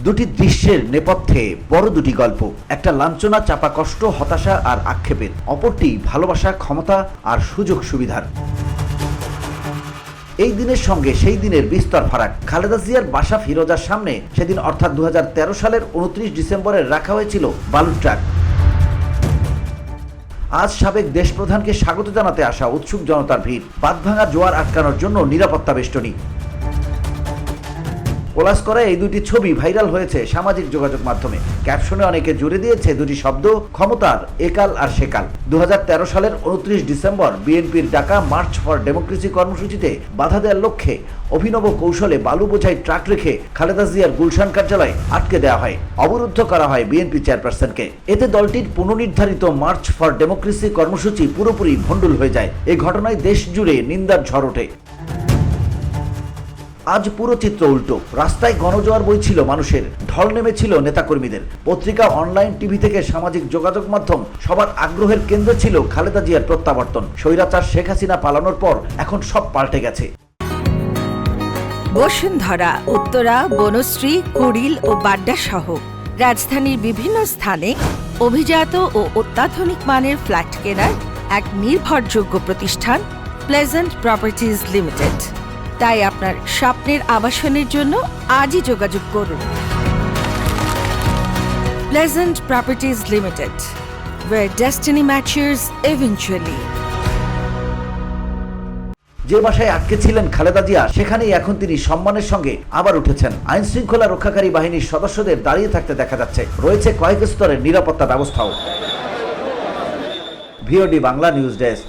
দুটি দৃশ্যের নেপথ্যে বড় দুটি গল্প, একটা লাঞ্ছনা, চাপা কষ্ট, হতাশা আর আক্ষেপের, অপরটি ভালোবাসা, ক্ষমতা আর সুযোগ সুবিধার। এই দিনের সঙ্গে সেই দিনের বিস্তর ফারাক। খালেদা জিয়ার বাসা ফিরোজার সামনে সেদিন অর্থাৎ 2013 সালের 29 ডিসেম্বরে রাখা হয়েছিল বালুর ট্রাক। আজ সাবেক দেশপ্রধানকে স্বাগত জানাতে আসা উৎসুক জনতার ভিড়, বাঁধভাঙা জোয়ার আটকানোর জন্য নিরাপত্তা বেষ্টনী। কোলাস করে এই দুটি ছবি ভাইরাল হয়েছে সামাজিক যোগাযোগ মাধ্যমে। ক্যাপশনে অনেকে জুড়ে দিয়েছে দুটি শব্দ, ক্ষমতার একাল আর সেকাল। 2013 সালের 29 ডিসেম্বর বিএনপির ডাকা মার্চ ফর ডেমোক্রেসি কর্মসূচিতে বাধা দেওয়ার লক্ষ্যে অভিনব কৌশলে বালু বোঝাই ট্রাক রেখে খালেদা জিয়ার গুলশান কার্যালয় আটকে দেওয়া হয়, অবরুদ্ধ করা হয় বিএনপি চেয়ারপারসনকে। এতে দলটির পুনর্নির্ধারিত মার্চ ফর ডেমোক্রেসি কর্মসূচি পুরোপুরি ভণ্ডুল হয়ে যায়। এই ঘটনায় দেশ জুড়ে নিন্দার ঝড় ওঠে। আজ পুরো চিত্র উল্টো। রাস্তায় গণজোয়ার বইছিল মানুষের, ঢল নেমেছিল নেতাকর্মীদের। পত্রিকা, অনলাইন, টিভি থেকে সামাজিক যোগাযোগ মাধ্যম, সবার আগ্রহের কেন্দ্র ছিল খালেদা জিয়ার প্রত্যাবর্তন। স্বৈরাচার শেখ হাসিনা পালানোর পর এখন সব পাল্টে গেছে। বসুন্ধরা, উত্তরা, বনশ্রী, কুড়িল ও বাড্ডা সহ রাজধানীর বিভিন্ন স্থানে অভিজাত ও অত্যাধুনিক মানের ফ্ল্যাট কেনার এক নির্ভরযোগ্য প্রতিষ্ঠান প্লেজেন্ট প্রপার্টিজ লিমিটেড। তাই আপনার স্বপ্নের আবাসনের জন্য আজই যোগাযোগ করুন। Pleasant properties limited, where destiny matches eventually. যে বাসায় আটকে ছিলেন খালেদা জিয়া, সেখানেই এখন তিনি সম্মানের সঙ্গে আবার উঠেছেন। আইন শৃঙ্খলা রক্ষাকারী বাহিনীর সদস্যদের দাঁড়িয়ে থাকতে দেখা যাচ্ছে। রয়েছে কয়েক স্তরের নিরাপত্তা ব্যবস্থাও। VOD Bangla news desk.